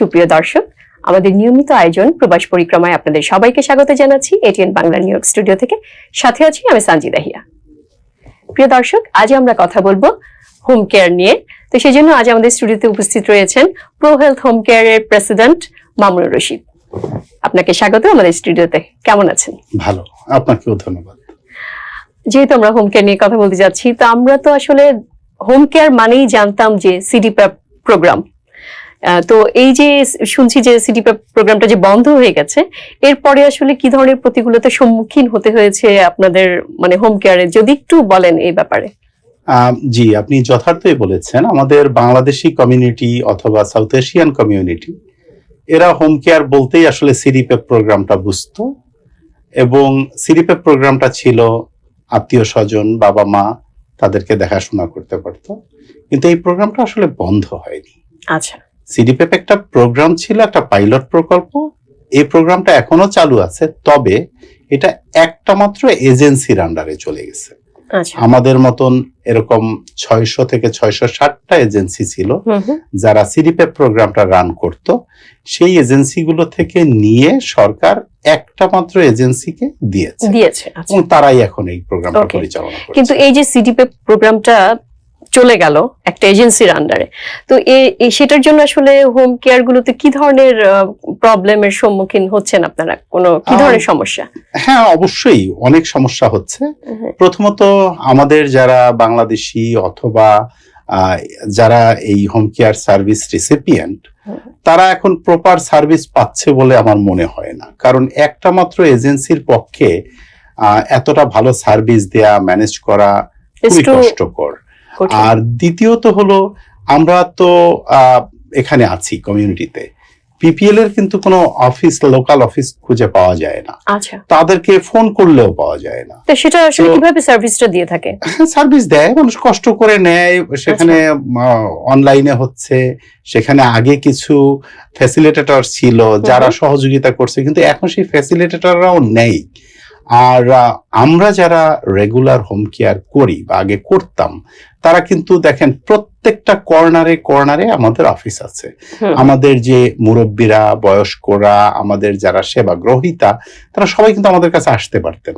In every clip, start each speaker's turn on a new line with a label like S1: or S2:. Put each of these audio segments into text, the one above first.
S1: সুপ্রিয় দর্শক, আমাদের নিয়মিত আয়োজন প্রবাস পরিক্রমায় আপনাদের সবাইকে স্বাগত জানাচ্ছি ATN Bangla new York studio থেকে। সাথে আছি আমি সানজিদা হিয়া। প্রিয় দর্শক, আজ আমরা কথা বলবো হোম কেয়ার নিয়ে। তো সেই জন্য আজ আমাদের স্টুডিওতে উপস্থিত রয়েছেন প্রো হেলথ হোম কেয়ারের প্রেসিডেন্ট মামুনুর রশিদ। আপনাকে স্বাগত আমাদের স্টুডিওতে। কেমন আছেন?
S2: ভালো, আপনাকেও ধন্যবাদ।
S1: যেহেতু আমরা হোম কেয়ার নিয়ে কথা বলতে যাচ্ছি, তো আমরা তো আসলে হোম কেয়ার মানেই জানতাম যে সিডিপ্যাপ প্রোগ্রাম। তো এই যে শুনছি যে সিডিপ্যাপ প্রোগ্রামটা যে বন্ধ হয়ে গেছে, এরপরে আসলে কি ধরনের প্রতিকূলতার সম্মুখীন হতে হয়েছে আপনাদের মানে হোম কেয়ারে, যদি একটু বলেন এই ব্যাপারে।
S2: জি, আপনি যথার্থই বলেছেন। আমাদের বাংলাদেশি কমিউনিটি অথবা সাউথ এশিয়ান কমিউনিটি, এরা হোম কেয়ার বলতেই আসলে সিডিপ্যাপ প্রোগ্রামটা বুঝতো, এবং সিডিপ্যাপ প্রোগ্রামটা ছিল আত্মীয় স্বজন, বাবা মা তাদেরকে দেখাশোনা করতে পারতো। কিন্তু এই প্রোগ্রামটা আসলে বন্ধ হয়নি।
S1: আচ্ছা,
S2: সিডিপ্যাপ একটা প্রোগ্রাম ছিল, একটা পাইলট প্রকল্প। এই প্রোগ্রামটা এখনো চালু আছে, তবে এটা একটা মাত্র এজেন্সির আন্ডারে চলে গেছে। আমাদের মতন এরকম 600 থেকে 660টা এজেন্সি ছিল যারা সিডিপ্যাপ প্রোগ্রামটা রান করত। সেই এজেন্সিগুলো থেকে নিয়ে সরকার একটা মাত্র এজেন্সিকে দিয়েছে এবং তারাই এখন এই প্রোগ্রামটা পরিচালনা করছে।
S1: কিন্তু এই যে সিডিপ্যাপ প্রোগ্রামটা চলে গেল একটা এজেন্সির আন্ডারে, তো সেটার জন্য আসলে হোম কেয়ার গুলোতে কি ধরনের প্রবলেমের সম্মুখীন হচ্ছেন আপনারা? কি ধরনের সমস্যা?
S2: হ্যাঁ, অবশ্যই অনেক সমস্যা হচ্ছে। প্রথমত, আমাদের যারা বাংলাদেশি অথবা যারা এই হোম কেয়ার সার্ভিস রিসিপিয়েন্ট, তারা এখন প্রপার সার্ভিস পাচ্ছে বলে আমার মনে হয় না। কারণ একটা মাত্র এজেন্সির পক্ষে এতটা ভালো সার্ভিস দেয়া, ম্যানেজ করা খুবই কষ্টকর। আর দ্বিতীয়ত হলো, আমরা তো এখানে আছি কমিউনিটিতে, পিপিএল এর কিন্তু কোনো অফিস, লোকাল অফিস খুঁজে পাওয়া যায় না।
S1: আচ্ছা,
S2: তাদেরকে ফোন করলেও পাওয়া যায় না।
S1: তো সেটা আসলে কিভাবে সার্ভিসটা দিয়ে থাকে?
S2: সার্ভিস দেয়, মানুষ কষ্ট করে নেয়, সেখানে অনলাইনে হচ্ছে। সেখানে আগে কিছু ফ্যাসিলিটেটর ছিল যারা সহযোগিতা করছে, কিন্তু এখন সেই ফ্যাসিলিটেটররাও নেই। আর আমরা যারা রেগুলার হোম কেয়ার করি বা আগে করতাম, তারা কিন্তু দেখেন প্রত্যেকটা কর্নারে কর্নারে আমাদের অফিস আছে। আমাদের যে মুরব্বীরা, বয়স্করা, আমাদের যারা সেবা গ্রহীতা, তারা সবাই কিন্তু আমাদের কাছে আসতে পারতেন।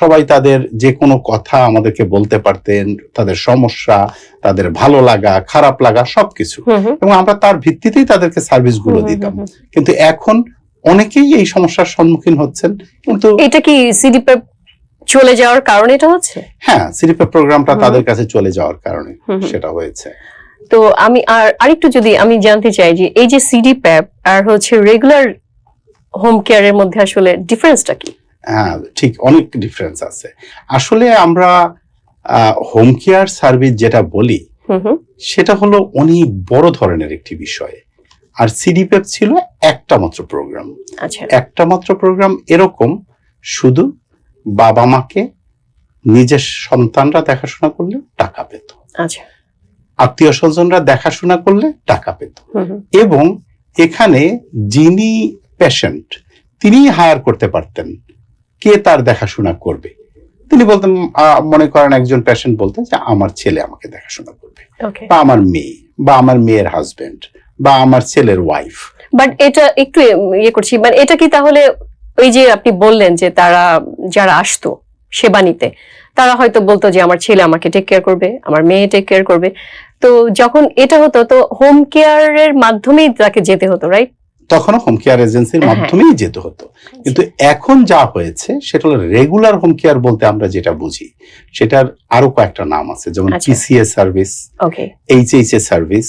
S2: সবাই তাদের যে কোনো কথা আমাদেরকে বলতে পারতেন, তাদের সমস্যা, তাদের ভালো লাগা, খারাপ লাগা সবকিছু, এবং আমরা তার ভিত্তিতেই তাদেরকে সার্ভিস গুলো দিতাম। কিন্তু এখন অনেকেই এই সমস্যার সম্মুখীন হচ্ছেন। কিন্তু এটা কি
S1: সিডিপ্যাপ চলে যাওয়ার কারণে এটা হচ্ছে?
S2: হ্যাঁ, সিডিপ্যাপ প্রোগ্রামটা তাদের কাছে চলে যাওয়ার কারণে সেটা হয়েছে।
S1: তো আমি আরেকটু যদি আমি জানতে চাই যে এই যে সিডিপ্যাপ আর হচ্ছে রেগুলার হোম কেয়ারের মধ্যে আসলে ডিফারেন্সটা কি?
S2: হ্যাঁ, ঠিক, অনেক ডিফারেন্স আছে। আসলে আমরা হোম কেয়ার সার্ভিস যেটা বলি, সেটা হলো অনেক বড় ধরনের একটি বিষয়। আর সিডিপ্যাপ ছিল একটা মাত্র প্রোগ্রাম। একটা মাত্র প্রোগ্রাম এরকম, শুধু বাবা মাকে নিজের সন্তানরা দেখাশোনা করলে টাকা পেত, আত্মীয় স্বজনরা দেখাশোনা করলে টাকা পেত, এবং এখানে যিনি পেশেন্ট তিনি হায়ার করতে পারতেন কে তার দেখাশোনা করবে। তিনি বলতেন, মনে করেন একজন পেশেন্ট বলতেন যে আমার ছেলে আমাকে দেখাশোনা করবে, বা আমার মেয়ে, বা আমার মেয়ের হাজবেন্ড, বা আমার ছেলের ওয়াইফ।
S1: বাট এটা একটু করছি, মানে এটা কি তাহলে ওই যে আপনি বললেন যে তারা যারা আসতো সেবা নিতে, তারা হয়তো বলতো যে আমার ছেলে আমাকে টেক কেয়ার করবে, আমার মেয়ে টেক কেয়ার করবে, তো যখন এটা হতো তো হোম কেয়ারের মাধ্যমেই তাকে যেতে হতো, রাইট?
S2: তখনও হোম কেয়ার এজেন্সির মাধ্যমেই যেতে হতো। কিন্তু এখন যা হয়েছে সেটা হলো রেগুলার হোম কেয়ার বলতে আমরা যেটা বুঝি, সেটার আরো কয়েকটা নাম আছে, যেমন পিসিএ সার্ভিস, এইচএইচএ সার্ভিস,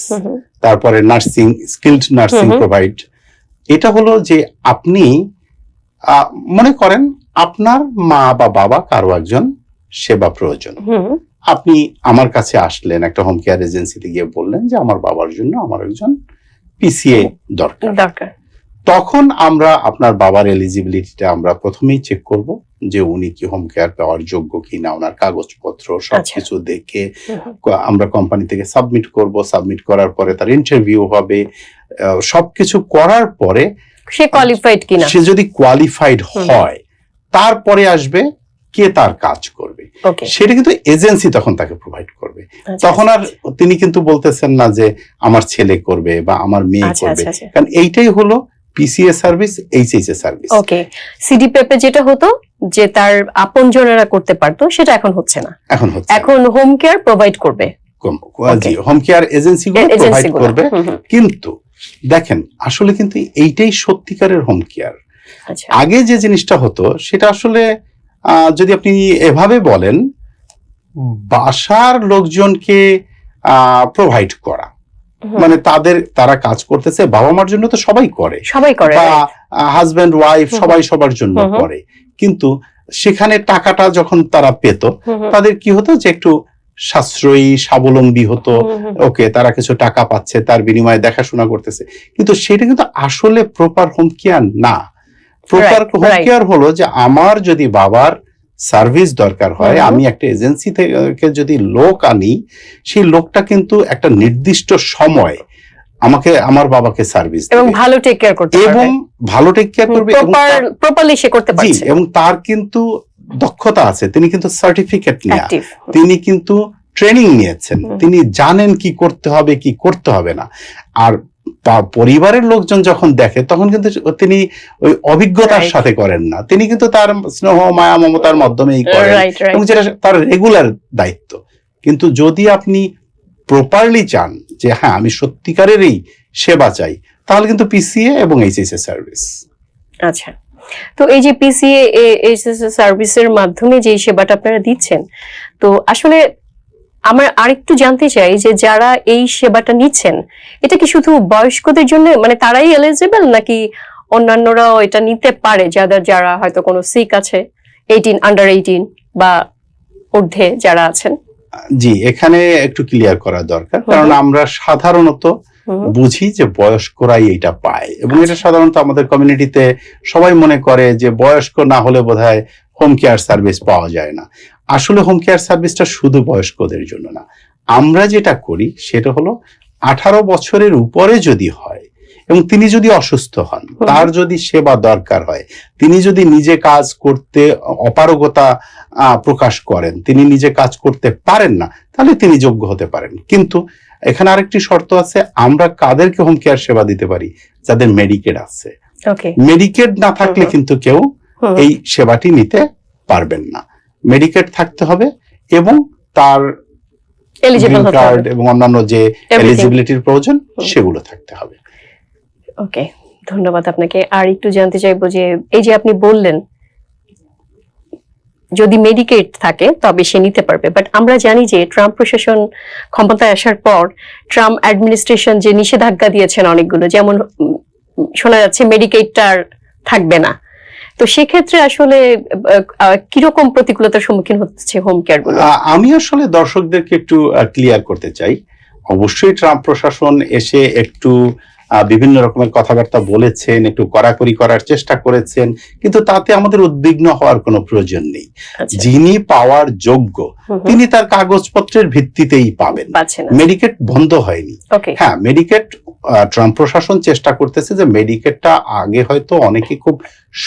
S2: তারপরে নার্সিং, স্কিলড নার্সিং প্রোভাইড। এটা হলো যে আপনি মনে করেন আপনার মা বা বাবা কারো একজন সেবা প্রয়োজন, আপনি আমার কাছে আসলেন, একটা হোম কেয়ার এজেন্সিতে গিয়ে বললেন যে আমার বাবার জন্য আমার একজন পিসিএ দরকার। তখন আমরা আপনার বাবার এলিজিবিলিটিটা আমরা প্রথমেই চেক করব যে উনি কি হোম কেয়ার পাওয়ার যোগ্য কিনা, ওনার কাগজপত্র সবকিছু দেখে আমরা কোম্পানি থেকে সাবমিট করব। সাবমিট করার পরে তার ইন্টারভিউ হবে। সবকিছু করার পরে
S1: সে কোয়ালিফাইড কিনা,
S2: সে যদি কোয়ালিফাইড হয়, তারপরে আসবে কে তার কাজ করবে, সেটা কিন্তু এজেন্সি তখন তাকে প্রোভাইড করবে। করবে। তখন আর তিনি কিন্তু বলতেছেন না যে আমার ছেলে করবে বা আমার মেয়ে করবে, কারণ এইটাই হলো পিসিএ সার্ভিস, এইচএইচএ সার্ভিস।
S1: ওকে, সিডিপিএপে যেটা হতো যে তার আপনজনেরা করতে পারতো, সেটা এখন হচ্ছে না, এখন হোম কেয়ার প্রোভাইড করবে,
S2: হোম কেয়ার এজেন্সিগুলো প্রোভাইড করবে। কিন্তু দেখেন আসলে কিন্তু এইটাই সত্যিকারের হোম কেয়ার। আগে যে জিনিসটা হতো সেটা আসলে যদি আপনি এভাবে বলেন, বাসার লোকজনকে প্রোভাইড করা, মানে তারা কাজ করতেছে, বাবা মার জন্য তো সবাই করে, বা হাজবেন্ড ওয়াইফ সবাই সবার জন্য করে, কিন্তু সেখানে টাকাটা যখন তারা পেত, তাদের কি হতো যে একটু সাশ্রয়ী স্বাবলম্বী হতো। ওকে, তারা কিছু টাকা পাচ্ছে, তার বিনিময়ে দেখাশোনা করতেছে, কিন্তু সেটা কিন্তু আসলে প্রপার হোম কেয়ার না। প্রপার হোম কেয়ার হলো যে আমার যদি বাবার সার্ভিস দরকার হয়, আমি একটা এজেন্সি থেকে যদি লোক আনি, সেই লোকটা কিন্তু একটা নির্দিষ্ট সময় আমাকে আমার বাবাকে সার্ভিস
S1: এবং ভালো টেক কেয়ার করতে পারবে,
S2: এবং ভালো টেক কেয়ার করবে,
S1: প্রপারলি সে করতে পারছে,
S2: এবং তার কিন্তু দক্ষতা আছে, তিনি কিন্তু সার্টিফিকেট নিয়ে, তিনি কিন্তু ট্রেনিং নিয়েছেন, তিনি জানেন কি করতে হবে কি করতে হবে না। আর পরিবারের লোকজন যখন দেখে তখন কিন্তু তিনি ওই অভিজ্ঞতার সাথে করেন না, তিনি কিন্তু তার স্নেহ মায়া মমতার মাধ্যমেই করেন, এবং যেটা তার রেগুলার দায়িত্ব। কিন্তু যদি আপনি প্রপারলি চান যে হ্যাঁ আমি সত্যিকারের এই সেবা চাই, তাহলে কিন্তু পিসিএ এবং এইচএইচএ সার্ভিস।
S1: আচ্ছা, তো এই যে পিসিএ এইচএইচএ সার্ভিসের মাধ্যমে যে সেবাটা আপনারা দিচ্ছেন, তো আসলে আমরা আরেকটু জানতে চাই যে যারা এই সেবাটা নিচ্ছেন, এটা কি শুধু বয়স্কদের জন্য, মানে তারাই এলিজিবল, নাকি অন্যান্যরাও এটা নিতে পারে, যারা হয়তো কোনো সিক আছে, আন্ডার 18 বা ঊর্ধ্বে যারা আছেন?
S2: জি, এখানে একটু ক্লিয়ার করা দরকার, কারণ আমরা সাধারণত বুঝি যে বয়স্করাই এটা পায়, এবং এটা সাধারণত আমাদের কমিউনিটিতে সবাই মনে করে যে বয়স্ক না হলে বোধহয় হোম কেয়ার সার্ভিস পাওয়া যায় না। আসলে হোম কেয়ার সার্ভিসটা শুধু বয়স্কদের জন্য না। আমরা যেটা করি সেটা হলো 18 বছরের উপরে যদি হয় এবং তিনি যদি অসুস্থ হন, তার যদি সেবা দরকার হয়, তিনি যদি নিজে কাজ করতে অপারগতা প্রকাশ করেন, তিনি নিজে কাজ করতে পারেন না, তাহলে তিনি যোগ্য হতে পারেন। কিন্তু এখানে আরেকটি শর্ত আছে, আমরা কাদেরকে হোম কেয়ার সেবা দিতে পারি? যাদের মেডিকেড আছে। মেডিকেড না থাকলে কিন্তু কেউ এই সেবাটি নিতে পারবেন না। মেডিকেড থাকতে হবে এবং তার গ্রিন কার্ড এবং অন্যান্য যে এলিজিবিলিটির প্রয়োজন সেগুলো থাকতে হবে।
S1: ওকে, ধন্যবাদ আপনাকে। আর একটু জানতে চাইবো যে এই যে আপনি বললেন যদি মেডিকেড থাকে তবে সে নিতে পারবে, বাট আমরা জানি যে ট্রাম্প প্রশাসন ক্ষমতায় আসার পর ট্রাম্প অ্যাডমিনিস্ট্রেশন যে নিষেধাজ্ঞা দিয়েছেন অনেকগুলো, যেমন শোনা যাচ্ছে মেডিকেডটা থাকবে না, তো সেক্ষেত্রে আসলে কিরকম প্রতিকূলতার সম্মুখীন হচ্ছে হোম কেয়ার গুলো?
S2: আমি আসলে দর্শকদেরকে একটু ক্লিয়ার করতে চাই। অবশ্যই ট্রাম্প প্রশাসন এসে একটু বিভিন্ন রকমের কথাবার্তা বলেছেন, একটু কড়াকড়ি করার চেষ্টা করেছেন, কিন্তু তাতে আমাদের উদ্বিগ্ন হওয়ার কোনো প্রয়োজন নেই। যিনি পাওয়ার যোগ্য তিনি তার কাগজপত্রের ভিত্তিতেই পাবেন। মেডিকেড বন্ধ হয়নি। হ্যাঁ, মেডিকেড ট্রাম্প প্রশাসন চেষ্টা করতেছে যে মেডিকেডটা আগে হয়তো অনেকে খুব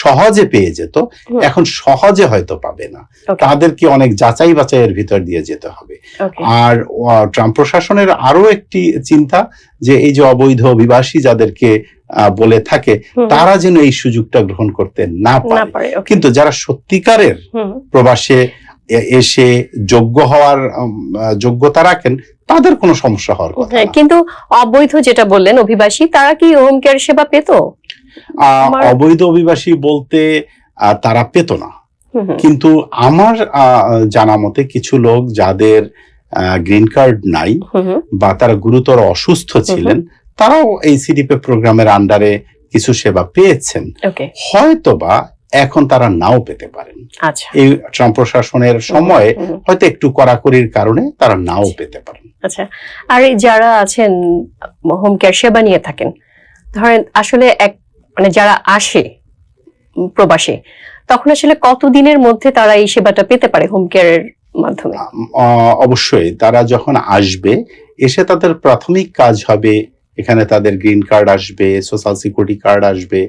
S2: সহজে পেয়ে যেত, এখন সহজে হয়তো পাবে না, তাদেরকে অনেক যাচাই বাছাইয়ের ভিতর দিয়ে যেতে হবে। আর ট্রাম্প প্রশাসনের আরো একটি চিন্তা যে এই যে অবৈধ অভিবাসী যাদেরকে বলে থাকে, তারা যেন এই সুযোগটা গ্রহণ করতে না পারে। কিন্তু যারা সত্যিকারের প্রবাসে এসে যোগ্য হওয়ার যোগ্যতা রাখেন, তাদের কোনো সমস্যা হওয়ার কথা না।
S1: কিন্তু অবৈধ যেটা বললেন অভিবাসী, তারা কি হোম কেয়ার সেবা পেত?
S2: অবৈধ অভিবাসী বলতে তারা পেত না, কিন্তু আমার জানা মতে কিছু লোক যাদের গ্রিন কার্ড নাই বা তারা গুরুতর অসুস্থ ছিলেন, তারাও এই সিডিপি প্রোগ্রামের আন্ডারে কিছু সেবা পেয়েছেন। হয়তোবা এখন তারা নাও পেতে পারেন। এই ট্রাম্প প্রশাসনের সময়ে হয়তো একটু কড়াকড়ির কারণে তারা নাও পেতে পারেন।
S1: আচ্ছা, আর যারা আছেন হোম কেয়ার সেবা নিয়ে থাকেন, ধরেন আসলে মানে যারা আসে প্রবাসে, তখন আসলে কতদিনের মধ্যে তারা এই সেবাটা পেতে পারে হোম কেয়ারের মাধ্যমে?
S2: অবশ্যই তারা যখন আসবে, এসে তাদের প্রাথমিক কাজ হবে, এখানে তাদের গ্রিন কার্ড আসবে, সোশ্যাল সিকিউরিটি কার্ড আসবে,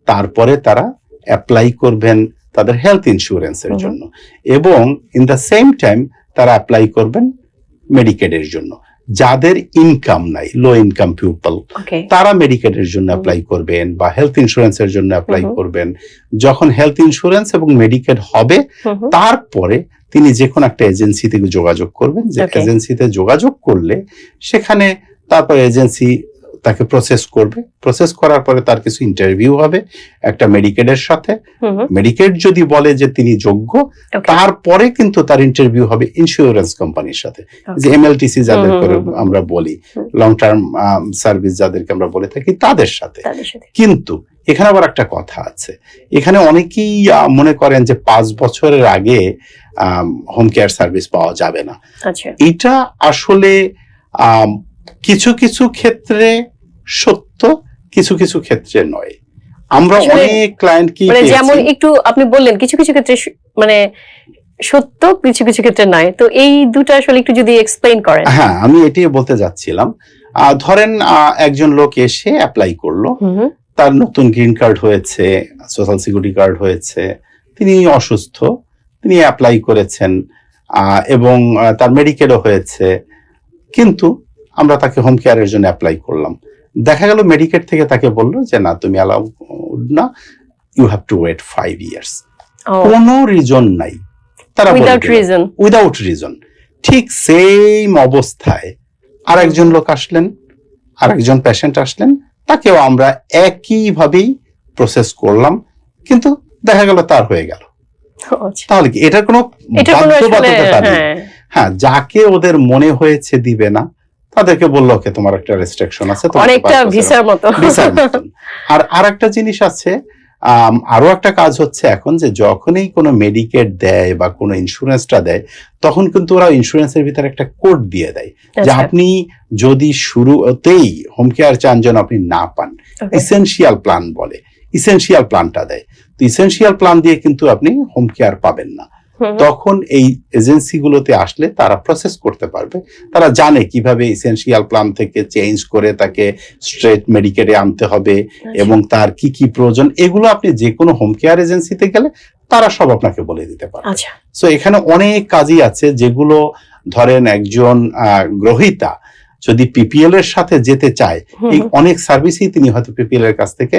S2: তারপরে তারা অ্যাপ্লাই করবেন তাদের হেলথ ইন্স্যুরেন্সের জন্য, এবং ইন দ্য সেম টাইম তারা অ্যাপ্লাই করবেন মেডিকেডের জন্য। যাদের ইনকাম নাই, লো ইনকাম পিপল, তারা মেডিকেডের জন্য অ্যাপ্লাই করবেন বা হেলথ ইন্স্যুরেন্সের জন্য অ্যাপ্লাই করবেন। যখন হেলথ ইন্স্যুরেন্স এবং মেডিকেড হবে, তারপরে তিনি যে কোনো একটা এজেন্সি থেকে যোগাযোগ করবেন। যে এজেন্সিতে যোগাযোগ করলে সেখানে তারপর এজেন্সি তাকে প্রসেস করবে। প্রসেস করার পরে তার কিছু ইন্টারভিউ হবে একটা মেডিকেডের সাথে। মেডিকেড যদি বলে যে তিনি যোগ্য, তারপরে কিন্তু তার ইন্টারভিউ হবে ইন্স্যুরেন্স কোম্পানির সাথে, যে এমএলটিসি যাদের আমরা বলি, লং টার্ম সার্ভিস যাদেরকে আমরা বলে থাকি, তাদের সাথে। কিন্তু এখানে আবার একটা কথা আছে, এখানে অনেকেই মনে করেন যে 5 বছরের আগে হোম কেয়ার সার্ভিস পাওয়া যাবে না। এটা আসলে কিছু কিছু ক্ষেত্রে সত্য, কিছু কিছু ক্ষেত্রে নয়। আমরা অনেক ক্লায়েন্ট কি,
S1: যেমন একটু আপনি বললেন কিছু কিছু ক্ষেত্রে মানে সত্য, কিছু কিছু ক্ষেত্রে নয়, তো এই দুটো আসলে একটু যদি এক্সপ্লেইন করেন।
S2: হ্যাঁ, আমি এটাই বলতে যাচ্ছিলাম। ধরেন একজন লোক এসে অ্যাপ্লাই করলো, তার নতুন গ্রিন কার্ড হয়েছে, সোশ্যাল সিকিউরিটি কার্ড হয়েছে, তিনি অসুস্থ, তিনি অ্যাপ্লাই করেছেন এবং তার মেডিকেলও হয়েছে, কিন্তু আমরা তাকে হোম কেয়ারের জন্য অ্যাপ্লাই করলাম। দেখা গেল মেডিকেল থেকে তাকে বললো যে না, তুমি অ্যালাউ না, you have to wait 5 years। কোনো রিজন নাই, তারা উইদাউট রিজন। ঠিক সেম অবস্থায় আরেকজন লোক আসলেন, আরেকজন পেশেন্ট আসলেন, তাকেও আমরা একইভাবেই প্রসেস করলাম, কিন্তু দেখা গেল তার হয়ে গেল। তাহলে কি এটার কোনো বাধ্যবাধকতা নেই? হ্যাঁ, যাকে ওদের মনে হয়েছে দিবে না, তাদেরকে বললো ওকে তোমার একটা রেস্ট্রিকশন আছে,
S1: অনেকটা ভিসার মতো।
S2: আর আরেকটা জিনিস আছে, আরো একটা কাজ হচ্ছে এখন, যে যখনই কোনো মেডিকেড দেয় বা কোনো ইন্স্যুরেন্সটা দেয়, তখন কিন্তু ওরা ইন্স্যুরেন্সের ভিতরে একটা কোড দিয়ে দেয় যে আপনি যদি শুরুতেই হোম কেয়ার চান যেন আপনি না পান, ইসেনশিয়াল প্ল্যান বলে, ইসেনশিয়াল প্ল্যানটা দেয়। তো ইসেনশিয়াল প্ল্যান দিয়ে কিন্তু আপনি হোম কেয়ার পাবেন না। তখন এই এজেন্সিগুলোতে আসলে তারা প্রসেস করতে পারবে, তারা জানে কিভাবে এসেনশিয়াল প্ল্যান থেকে চেঞ্জ করে তাকে স্ট্রেট মেডিকেলে আনতে হবে এবং তার কি কি প্রয়োজন, এগুলো আপনি যে কোনো হোম কেয়ার এজেন্সিতে গেলে তারা সব আপনাকে বলে দিতে পারবে। সো এখানে অনেক কাজই আছে যেগুলো ধরেন একজন গ্রহীতা যদি পিপিএল এর সাথে যেতে চায়, এই অনেক সার্ভিসই তিনি হয়তো পিপিএল এর কাছ থেকে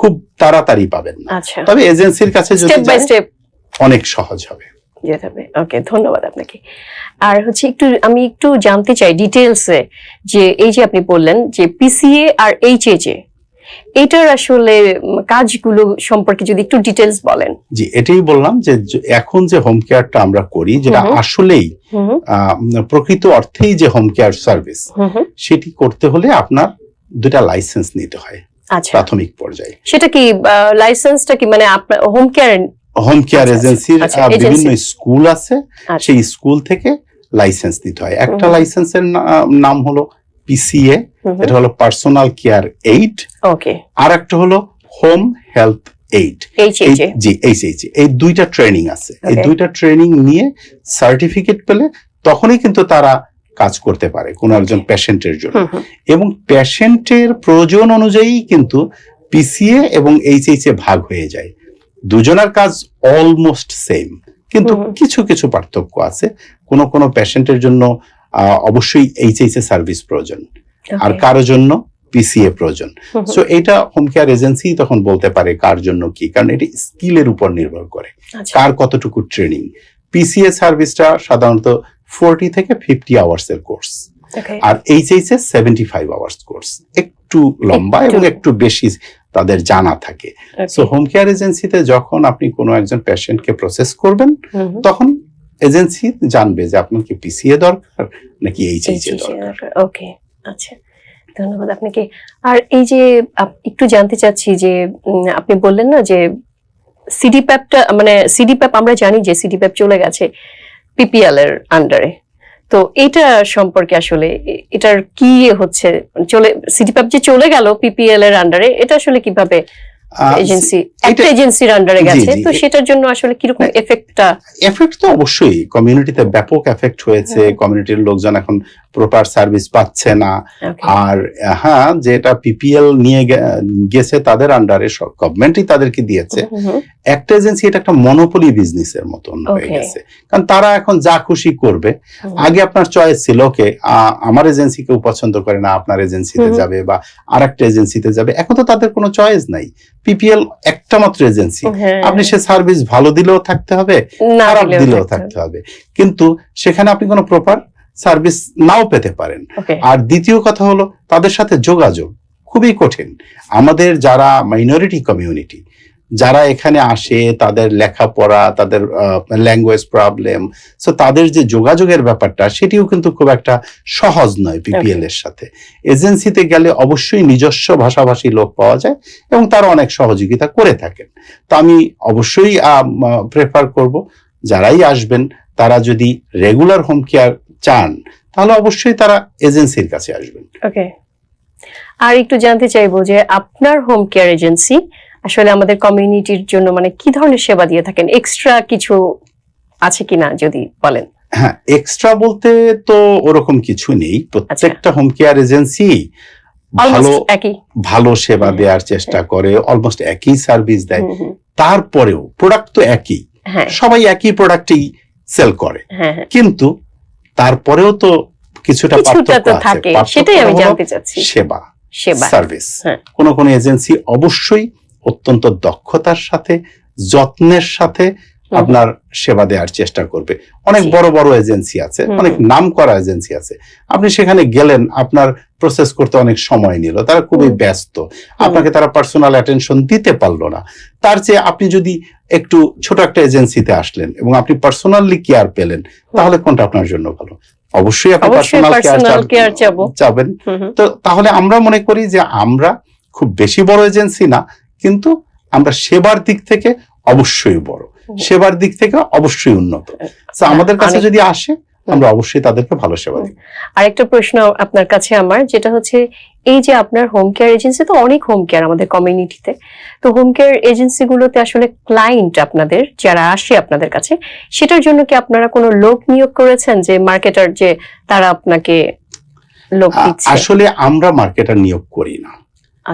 S2: খুব তাড়াতাড়ি পাবেন না, তবে এজেন্সির কাছে যদি অনেক সহজ হবে।
S1: ওকে, ধন্যবাদ আপনাকে। আর হচ্ছে আমি একটু জানতে চাই ডিটেইলসে, যে এই যে আপনি বললেন যে পিসিএ আর এইচএচএ, এটার আসলে কাজগুলো সম্পর্কে যদি একটু ডিটেইলস বলেন।
S2: জি, এটাই বললাম যে এখন যে হোম কেয়ারটা আমরা করি, যেটা আসলেই প্রকৃত অর্থেই যে হোম কেয়ার সার্ভিস, সেটি করতে হলে আপনার 2টা লাইসেন্স নিতে হয় প্রাথমিক পর্যায়ে।
S1: সেটা কি লাইসেন্সটা কি, মানে আপনার হোম কেয়ার
S2: এজেন্সির বিভিন্ন স্কুল আছে, সেই স্কুল থেকে লাইসেন্স নিতে হয়। একটা লাইসেন্সের নাম হলো পিসিএ, এটা হলো পার্সোনাল কেয়ার এইড, আর একটা হলো হোম হেলথ এইড, জি এইচএইচএ। এই 2টা ট্রেনিং আছে। এই 2টা ট্রেনিং নিয়ে সার্টিফিকেট পেলে তখনই কিন্তু তারা কাজ করতে পারে কোন একজন পেশেন্টের জন্য, এবং পেশেন্টের প্রয়োজন অনুযায়ী কিন্তু পিসিএ এবং এইচএইচএ ভাগ হয়ে যায়। দুজনের কাজ অলমোস্ট সেম, কিন্তু কিছু কিছু পার্থক্য আছে। কোনো পেশেন্টের জন্য অবশ্যই এইচএইচএ সার্ভিস প্রয়োজন, আর কারো জন্য পিসিএ প্রয়োজন। সো এটা হোম কেয়ার এজেন্সি তখন বলতে পারে কার জন্য কি, কারণ এটি স্কিলের উপর নির্ভর করে, কার কতটুকু ট্রেনিং। পিসিএ সার্ভিসটা সাধারণত 40 থেকে 50 আওয়ার্স এর কোর্স, আর এইচএইচএ 75 আওয়ার্স কোর্স, একটু লম্বা এবং একটু বেশি তাদের জানা থাকে। সো হোম কেয়ার এজেন্সিতে যখন আপনি কোনো একজন পেশেন্টকে প্রসেস করবেন, তখন এজেন্সি জানবে যে আপনার কি পিসিএ দরকার নাকি এইচএইচএ দরকার।
S1: ওকে, আচ্ছা, ধন্যবাদ আপনাকে। আর এই যে একটু জানতে চাচ্ছি যে আপনি বললেন না যে সিডিপ্যাপটা, মানে সিডিপ্যাপ আমরা জানি যে সিডিপ্যাপ চলে গেছে পিপিএল এর আন্ডারে, তো এটা সম্পর্কে আসলে এটার কি হচ্ছে, সিডিপ্যাপ যে চলে গেল পিপিএল এর আন্ডারে, এটা আসলে কিভাবে এজেন্সির আন্ডারে গেছে, তো সেটার জন্য আসলে কিরকম এফেক্ট?
S2: তো অবশ্যই কমিউনিটিতে ব্যাপক এফেক্ট হয়েছে। কমিউনিটির লোকজন এখন প্রপার সার্ভিস পাচ্ছে না। আর হ্যাঁ, যেটা পিপিএল নিয়ে গেছে তাদের আন্ডারে, গভর্নমেন্টই তাদেরকে দিয়েছে, একটা এজেন্সি এটা একটা মনোপলি বিজনেসের মতন হয়ে গেছে, কারণ তারা এখন যা খুশি করবে। আগে আপনার চয়েস ছিল, ওকে আমার এজেন্সি কেউ পছন্দ করে না, আপনার এজেন্সিতে যাবে বা আরেকটা এজেন্সিতে যাবে। এখন তো তাদের কোনো চয়েস নাই, পিপিএল একটা মাত্র এজেন্সি, আপনি সে সার্ভিস ভালো দিলেও থাকতে হবে, খারাপ দিলেও থাকতে হবে, কিন্তু সেখানে আপনি কোনো প্রপার সার্ভিস নাও পেতে পারেন। আর দ্বিতীয় কথা হলো তাদের সাথে যোগাযোগ খুবই কঠিন। আমাদের যারা মাইনরিটি কমিউনিটি যারা এখানে আসে, তাদের লেখাপড়া, তাদের ল্যাঙ্গুয়েজ প্রবলেম, সো তাদের যে যোগাযোগের ব্যাপারটা সেটিও কিন্তু খুব একটা সহজ নয় পিপিএল এর সাথে। এজেন্সিতে গেলে অবশ্যই নিজস্ব ভাষাভাষী লোক পাওয়া যায় এবং তারা অনেক সহযোগিতা করে থাকেন। তো আমি অবশ্যই প্রেফার করব যারাই আসবেন তারা যদি রেগুলার হোম কেয়ার চান তাহলে অবশ্যই তারা এজেন্সির কাছে আসবেন।
S1: ওকে, আর একটু জানতে চাইবো যে আপনার হোম কেয়ার এজেন্সি আসলে আমাদের কমিউনিটির জন্য মানে কি ধরনের সেবা দিয়ে থাকেন, এক্সট্রা কিছু আছে কিনা যদি বলেন।
S2: হ্যাঁ, এক্সট্রা বলতে তো ওরকম কিছু নেই, প্রত্যেকটা হোম কেয়ার এজেন্সি ভালো সেবা দেওয়ার চেষ্টা করে, অলমোস্ট একই সার্ভিস দেয়। তারপরেও প্রোডাক্ট তো একই, সবাই একই প্রোডাক্টই সেল করে, কিন্তু তারপরেও তো কিছুটা পার্থক্য থাকে,
S1: সেটাই আমি জানতে চাচ্ছি।
S2: সেবা সার্ভিস কোন কোন এজেন্সি অবশ্যই অত্যন্ত দক্ষতার সাথে যত্নের সাথে আপনার সেবা দেওয়ার চেষ্টা করবে। অনেক বড় বড় এজেন্সি আছে, অনেক নাম করা এজেন্সি আছে, আপনি সেখানে গেলেন, আপনার প্রসেস করতে অনেক সময় নিল, তারা খুবই ব্যস্ত, আপনাকে তারা পার্সোনাল অ্যাটেনশন দিতে পারলো না। তার চেয়ে আপনি যদি একটু ছোট একটা এজেন্সিতে আসলেন এবং আপনি পার্সোনালি কেয়ার পেলেন, তাহলে কোনটা আপনার জন্য ভালো? অবশ্যই আপনি পার্সোনাল কেয়ার চাবেন। তো তাহলে আমরা মনে করি যে আমরা খুব বেশি বড় এজেন্সি না, কিন্তু আমরা সেবার দিক থেকে অবশ্যই বড়, সেবার দিক থেকে অবশ্যই উন্নত। আমাদের কাছে যদি আসে আমরা অবশ্যই তাদেরকে ভালো সেবা দিই।
S1: আরেকটা প্রশ্ন আপনার কাছে আমার, যেটা হচ্ছে এই যে আপনার হোম কেয়ার এজেন্সি তো অনেক হোম কেয়ার আমাদের কমিউনিটিতে, তো হোম কেয়ার এজেন্সি গুলোতে আসলে ক্লায়েন্ট আপনাদের যারা আসে আপনাদের কাছে, সেটার জন্য কি আপনারা কোনো লোক নিয়োগ করেছেন, যে মার্কেটার, যে তারা আপনাকে লোক দিচ্ছে?
S2: আসলে আমরা মার্কেটার নিয়োগ করি না,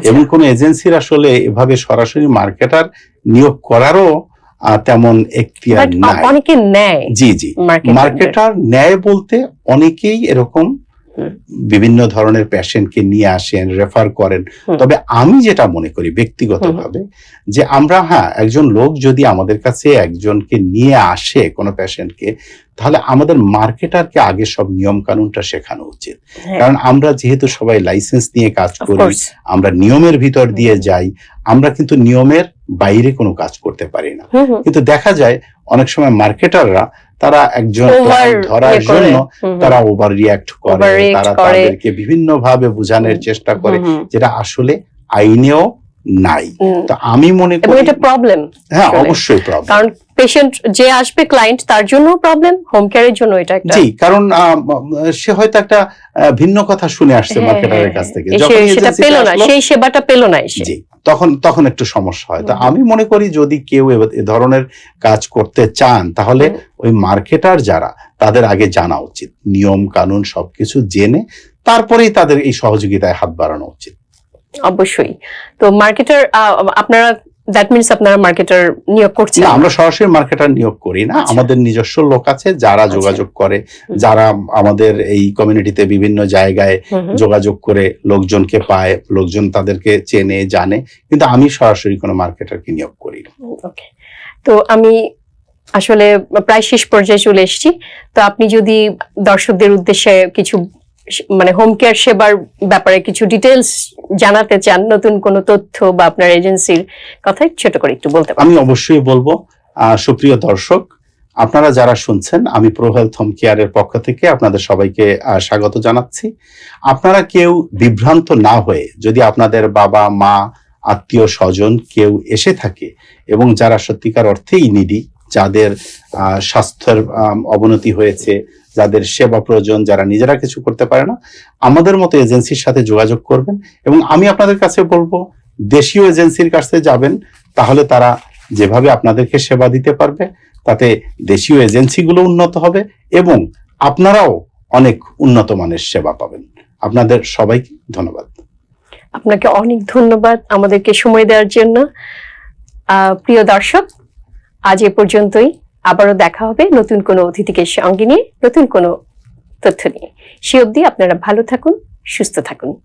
S2: এবং কোন এজেন্সির আসলে এভাবে সরাসরি মার্কেটার নিয়োগ করারও তেমন এখতিয়ার নাই।
S1: অনেকে নেয়,
S2: জি জি, মার্কেটার নেয় বলতে অনেকেই এরকম বিভিন্ন ধরনের পেশেন্টকে নিয়ে আসেন, রেফার করেন। তবে আমি যেটা মনে করি ব্যক্তিগতভাবে, যে আমরা একজন লোক যদি আমাদের কাছে একজনকে নিয়ে আসে কোনো পেশেন্টকে, তাহলে আমাদের মার্কেটারকে আগে সব নিয়ম কানুনটা শেখানো উচিত। কারণ আমরা যেহেতু সবাই লাইসেন্স নিয়ে কাজ করি, আমরা নিয়মের ভিতর দিয়ে যাই, আমরা কিন্তু নিয়মের বাইরে কোনো কাজ করতে পারি না। কিন্তু দেখা যায় অনেক সময় মার্কেটাররা তারা একজন ধরার জন্য তারা ওভার রিঅ্যাক্ট করে, তারা তাদেরকে বিভিন্ন ভাবে বোঝানোর চেষ্টা করে, যেটা আসলে আইনেও নাই। তো আমি মনে করি
S1: এটা প্রবলেম।
S2: হ্যাঁ, অবশ্যই প্রবলেম,
S1: কারণ পেশেন্ট যে আসবে ক্লায়েন্ট, তার জন্য প্রবলেম, হোম কেয়ারের জন্য এটা একটা,
S2: জি, কারণ সে হয়তো একটা ভিন্ন কথা শুনে আসছে মার্কেটারের কাছ থেকে, যখন
S1: সেটা পেল না, সেই সেবাটা পেল না,
S2: জি, তখন একটু সমস্যা হয়। তো আমি মনে করি যদি কেউ এ ধরনের কাজ করতে চান, তাহলে ওই মার্কেটার যারা, তাদের আগে জানা উচিত, নিয়ম কানুন সবকিছু জেনে তারপরেই তাদের এই সহযোগিতায় হাত বাড়ানো উচিত।
S1: অবশ্যই। তো মার্কেটার আপনারা, দ্যাট মিন্স আপনারা মার্কেটার নিয়োগ করছেন?
S2: না, আমরা সরাসরি মার্কেটার নিয়োগ করি না, আমাদের নিজস্ব লোক আছে যারা যোগাযোগ করে, যারা আমাদের এই কমিউনিটিতে বিভিন্ন জায়গায় যোগাযোগ করে লোকজনকে পায়, লোকজন তাদেরকে চেনে জানে, কিন্তু আমি সরাসরি কোনো মার্কেটারকে নিয়োগ করি না।
S1: ওকে, তো আমি আসলে প্রায় শেষ পর্যায়ে চলে এসেছি। তো আপনি যদি দর্শকদের উদ্দেশ্যে কিছু মানে হোম কেয়ার সেবার ব্যাপারে কিছু ডিটেলস জানাতে চান, নতুন কোনো তথ্য বা আপনার এজেন্সির কথা ছোট করে একটু বলতে পারেন।
S2: আমি অবশ্যই বলবো, সুপ্রিয় দর্শক, আপনারা যারা শুনছেন, আমি প্রো হেলথ হোম কেয়ারের পক্ষ থেকে আপনাদের সবাইকে স্বাগত জানাচ্ছি। আপনারা কেউ বিভ্রান্ত না হয়ে, যদি আপনাদের বাবা মা আত্মীয় স্বজন কেউ এসে থাকে এবং যারা সত্যিকার অর্থেই নিডি, যাদের স্বাস্থ্যের অবনতি হয়েছে, যাদের সেবা প্রয়োজন, যারা নিজেরা কিছু করতে পারে না, আমাদের মতো এজেন্সির সাথে যোগাযোগ করবেন। এবং আমি আপনাদের কাছে বলবো, দেশীয় এজেন্সির কাছে যাবেন, তাহলে তারা যেভাবে আপনাদেরকে সেবা দিতে পারবে, তাতে দেশীয় এজেন্সিগুলো উন্নত হবে এবং আপনারাও অনেক উন্নত মানের সেবা পাবেন। আপনাদের সবাইকে ধন্যবাদ।
S1: আপনাকে অনেক ধন্যবাদ আমাদেরকে সময় দেওয়ার জন্য। প্রিয় দর্শক, আজ এ পর্যন্তই। আবারও দেখা হবে নতুন কোনো অতিথিকে সঙ্গে নিয়ে, নতুন কোনো তথ্য নিয়ে। সে অবধি আপনারা ভালো থাকুন, সুস্থ থাকুন।